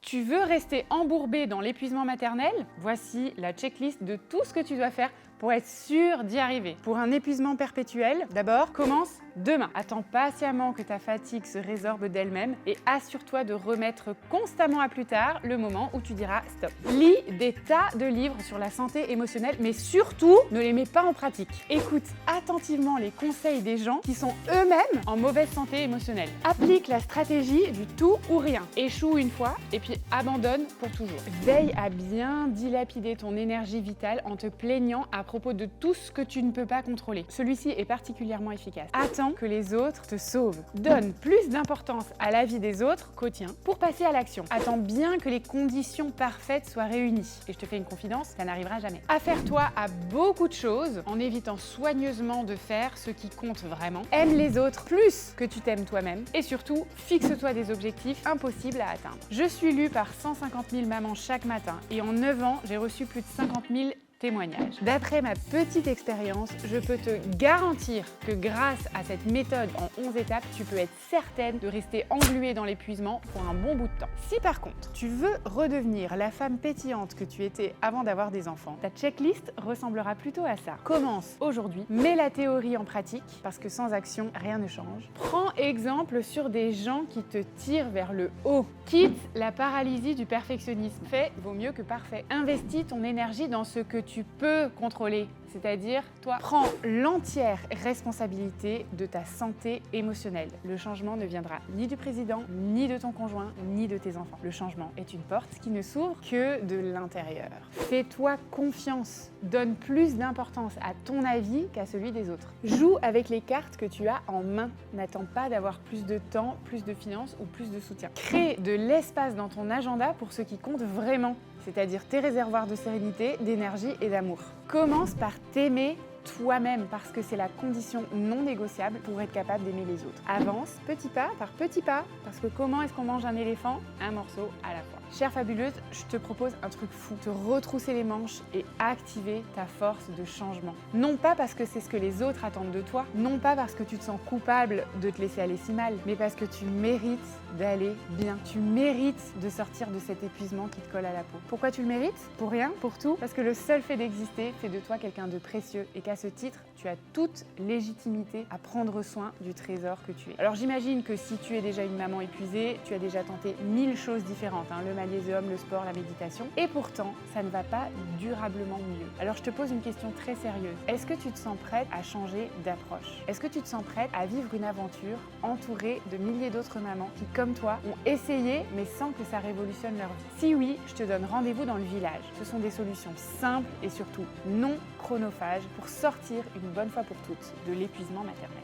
Tu veux rester embourbé dans l'épuisement maternel? Voici la checklist de tout ce que tu dois faire pour être sûr d'y arriver. Pour un épuisement perpétuel, d'abord, commence demain. Attends patiemment que ta fatigue se résorbe d'elle-même et assure-toi de remettre constamment à plus tard le moment où tu diras stop. Lis des tas de livres sur la santé émotionnelle, mais surtout, ne les mets pas en pratique. Écoute attentivement les conseils des gens qui sont eux-mêmes en mauvaise santé émotionnelle. Applique la stratégie du tout ou rien. Échoue une fois et puis abandonne pour toujours. Veille à bien dilapider ton énergie vitale en te plaignant à propos de tout ce que tu ne peux pas contrôler. Celui-ci est particulièrement efficace. Attends que les autres te sauvent. Donne plus d'importance à la vie des autres qu'au tien pour passer à l'action. Attends bien que les conditions parfaites soient réunies. Et je te fais une confidence, ça n'arrivera jamais. Affaire-toi à beaucoup de choses en évitant soigneusement de faire ce qui compte vraiment. Aime les autres plus que tu t'aimes toi-même. Et surtout, fixe-toi des objectifs impossibles à atteindre. Je suis lue par 150 000 mamans chaque matin et en 9 ans, j'ai reçu plus de 50 000 témoignages. D'après ma petite expérience, je peux te garantir que grâce à cette méthode en 11 étapes, tu peux être certaine de rester engluée dans l'épuisement pour un bon bout de temps. Si par contre, tu veux redevenir la femme pétillante que tu étais avant d'avoir des enfants, ta checklist ressemblera plutôt à ça. Commence aujourd'hui, mets la théorie en pratique, parce que sans action, rien ne change. Prends exemple sur des gens qui te tirent vers le haut. Quitte la paralysie du perfectionnisme. Fait vaut mieux que parfait. Investis ton énergie dans ce que tu peux contrôler, c'est-à-dire toi. Prends l'entière responsabilité de ta santé émotionnelle. Le changement ne viendra ni du président, ni de ton conjoint, ni de tes enfants. Le changement est une porte qui ne s'ouvre que de l'intérieur. Fais-toi confiance. Donne plus d'importance à ton avis qu'à celui des autres. Joue avec les cartes que tu as en main. N'attends pas d'avoir plus de temps, plus de finances ou plus de soutien. Crée de l'espace dans ton agenda pour ce qui compte vraiment, c'est-à-dire tes réservoirs de sérénité, d'énergie et d'amour. Commence par t'aimer toi-même parce que c'est la condition non négociable pour être capable d'aimer les autres. Avance petit pas par petit pas parce que comment est-ce qu'on mange un éléphant? Un morceau à la fois. Chère fabuleuse, je te propose un truc fou, te retrousser les manches et activer ta force de changement. Non pas parce que c'est ce que les autres attendent de toi, non pas parce que tu te sens coupable de te laisser aller si mal, mais parce que tu mérites d'aller bien. Tu mérites de sortir de cet épuisement qui te colle à la peau. Pourquoi tu le mérites? Pour rien? Pour tout? Parce que le seul fait d'exister fait de toi quelqu'un de précieux et qu'à ce titre, tu as toute légitimité à prendre soin du trésor que tu es. Alors j'imagine que si tu es déjà une maman épuisée, tu as déjà tenté 1000 choses différentes, le magnésium, le sport, la méditation, et pourtant, ça ne va pas durablement mieux. Alors je te pose une question très sérieuse. Est-ce que tu te sens prête à changer d'approche? Est-ce que tu te sens prête à vivre une aventure entourée de milliers d'autres mamans qui, comme toi, ont essayé, mais sans que ça révolutionne leur vie? Si oui, je te donne rendez-vous dans le village. Ce sont des solutions simples et surtout non chronophages pour sortir une bonne fois pour toutes de l'épuisement maternel.